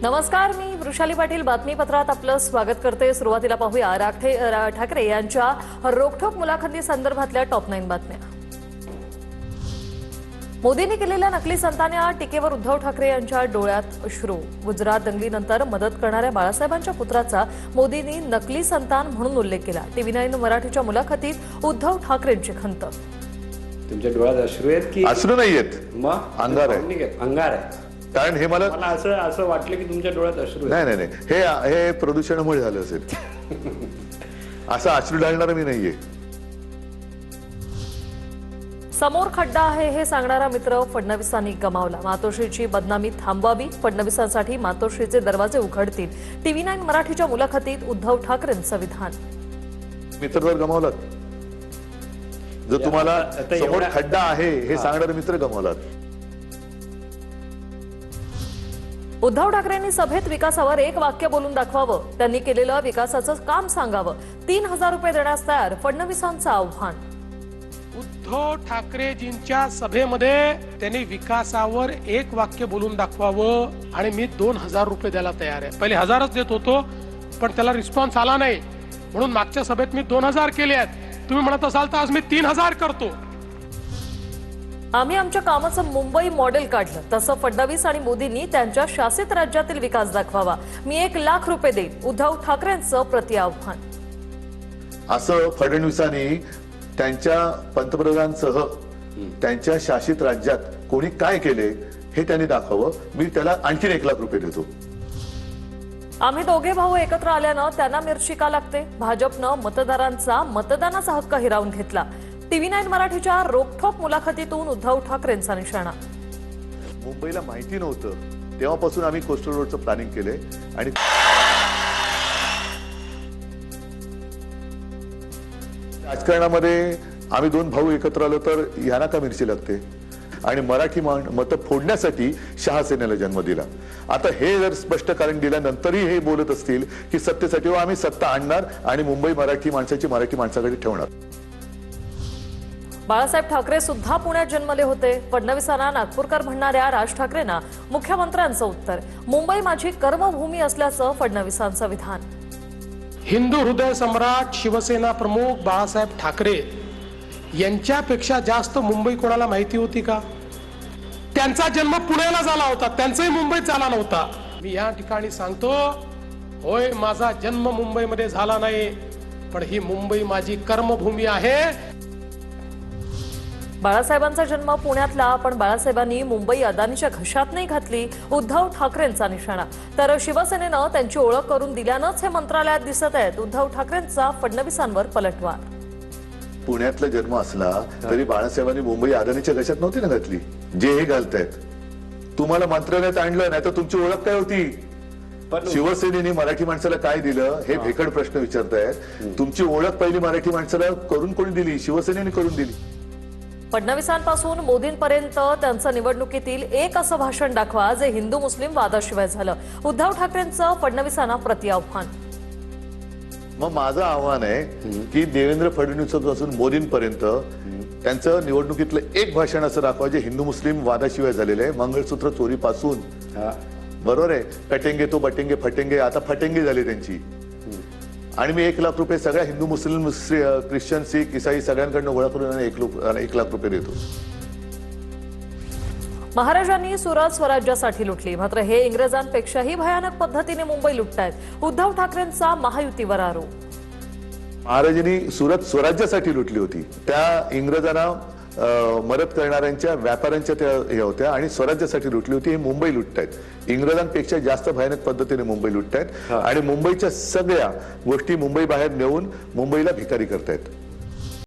नमस्कार, मी वृषाली पाटील बातमीपत्रात आपलं स्वागत करते। सुरुवातीला पाहूया ठाकरे यांच्या रोखठोक मुलाखती संदर्भातल्या टॉप 9 बातम्या। मोदींनी केलेल्या नकली संतांच्या टीकेवर उद्धव ठाकरे यांच्या डोळ्यात अश्रू। गुजरात दंगलीनंतर मदत करणाऱ्या बाळासाहेबांच्या पुत्राचा मोदींनी नकली संतान म्हणून उल्लेख केला। TV9 मराठीच्या मुलाखतीत उद्धव ठाकरेंची खंत। तुमच्या डोळ्यात अश्रू आहेत की अश्रू नाहीयेत, मग अंगार आहे। अंगार आहे। कारण हे मला असं वाटलं की तुमच्या डोळ्यात अश्रू नाही नाही नाही हे प्रदूषणामुळे झालं असेल। असं अश्रू ढाळणार मी नाहीये। समोर खड्डा आहे हे सांगणारा मित्र फडणवीसांनी गमावला। मातोश्रीची बदनामी थांबवावी, फडणवीसांसाठी मातोश्रीचे दरवाजे उघडतील। TV9 मराठीच्या मुलाखतीत उद्धव ठाकरेंचं विधान। मित्र जर गमावलात, जर तुम्हाला समोर खड्डा आहे हे सांगणारे मित्र गमावलात। उद्धव ठाकरेंनी सभेत विकासावर एक वाक्य बोलून दाखवावं, त्यांनी केलेलं विकासाचं काम सांगावं। 3000 रुपये देण्यास तयार, फडणवीसांचं आव्हान। उद्धव ठाकरेजींच्या सभेमध्ये त्यांनी विकासावर एक वाक्य बोलून दाखवावं आणि मी 2000 रुपये द्यायला तयार आहे। पहिले 1000च देत होतो, पण त्याला रिस्पॉन्स आला नाही, म्हणून मागच्या सभेत मी 2000 केले आहेत। तुम्ही म्हणत असाल तर आज मी 3000 करतो। आम्ही आमच्या कामाचं मुंबई मॉडेल काढलं, तसं फडणवीस आणि मोदींनी त्यांच्या शासित राज्यातील विकास दाखवावा। मी 1 लाख रुपये देईन, उद्धव ठाकरेंचं प्रतिआव्हान। असं फडणवीसांनी त्यांच्या पंतप्रधानांसह त्यांच्या शासित राज्यात कोणी काय केले हे त्यांनी दाखवावं। मी त्याला आणखी 1 लाख रुपये देतो। आम्ही दोघे भाऊ एकत्र आल्यानं त्यांना मिरची का लागते? भाजपनं मतदारांचा मतदानाचा हक्क हिरावून घेतला। TV9 मराठीच्या रोखठोक मुलाखतीतून उद्धव ठाकरेंचा निशाणा। मुंबईला माहिती नव्हतं तेव्हापासून आम्ही कोस्टल रोडचं प्लॅनिंग केले आणि राजकारणामध्ये आम्ही 2 भाऊ एकत्र आलो तर यांना का मिरची लागते? आणि मराठी मतं फोडण्यासाठी शहासेनेला जन्म दिला। आता हे जर स्पष्ट कारण दिल्यानंतरही हे बोलत असतील की सत्तेसाठी आम्ही सत्ता आणणार आणि मुंबई मराठी माणसाकडे ठेवणार। बाळासाहेब ठाकरे सुद्धा पुण्यात जन्मले होते। फडणवीसांना नागपूरकर म्हणणाऱ्या राज ठाकरेंना मुख्यमंत्र्यांचं उत्तर। मुंबई माझी कर्मभूमी असल्याचं फडणवीसांचं विधान। हिंदू हृदय सम्राट शिवसेना प्रमुख बाळासाहेब ठाकरे यांच्यापेक्षा जास्त मुंबई कोणाला माहिती होती का? त्यांचा जन्म पुण्याला झाला होता, त्यांचाही मुंबईत झाला नव्हता। मी या ठिकाणी सांगतो, होय माझा जन्म मुंबईमध्ये झाला नाही, पण ही मुंबई माझी कर्मभूमी आहे। बाळासाहेबांचा जन्म पुण्यातला, पण बाळासाहेबांनी मुंबई अदानीच्या घशात नाही घातली, उद्धव ठाकरेंचा निशाणा। तर शिवसेनेनं त्यांची ओळख करून दिल्यानंच हे मंत्रालयात दिसत आहेत। उद्धव ठाकरेंचा फडणवीसांवर पलटवार। पुण्यातला जन्म असला तरी बाळासाहेबांनी मुंबई अदानीच्या घशात नव्हती ना घातली, जे हे घालतायत। तुम्हाला मंत्रालयात आणलं नाही तर तुमची ओळख काय होती? शिवसेनेने मराठी माणसाला काय दिलं हे भेकड प्रश्न विचारतायत। तुमची ओळख पहिली मराठी माणसाला करून कोणी दिली? शिवसेनेने करून दिली। फडणवीसांपासून मोदींपर्यंत त्यांचं निवडणुकीतील एक असं भाषण दाखवा जे हिंदू मुस्लिम वादाशिवाय झालं। उद्धव ठाकरेंचं फडणवीसांना प्रतिआव्हान। मग माझं आव्हान आहे की देवेंद्र फडणवीसांपासून मोदींपर्यंत त्यांचं निवडणुकीतलं एक भाषण असं दाखवा जे हिंदू मुस्लिम वादाशिवाय झालेलं आहे। मंगळसूत्र चोरीपासून, बरोबर आहे, कटेंगे तो बटेंगे फटेंगे, आता फटेंगे झाली त्यांची। आणि मी 1 लाख रुपये सगळ्या हिंदू मुस्लिम ख्रिश्चन सिख ईसाई सगळ्यांकडनं गोळा करून 1 लाख रुपये देतो। महाराजांनी सुरत स्वराज्यासाठी लुटली, मात्र हे इंग्रजांपेक्षाही भयानक पद्धतीने मुंबई लुटतायत। उद्धव ठाकरेंचा महायुतीवर आरोप। महाराजांनी सुरत स्वराज्यासाठी लुटली होती, त्या इंग्रजांना मदत करणाऱ्यांच्या व्यापाऱ्यांच्या त्या हे होत्या आणि स्वराज्यासाठी लुटली होती। हे मुंबई लुटतायत, इंग्रजांपेक्षा जास्त भयानक पद्धतीने मुंबई लुटतायत आणि मुंबईच्या सगळ्या गोष्टी मुंबई बाहेर नेऊन मुंबईला भिकारी करतायत।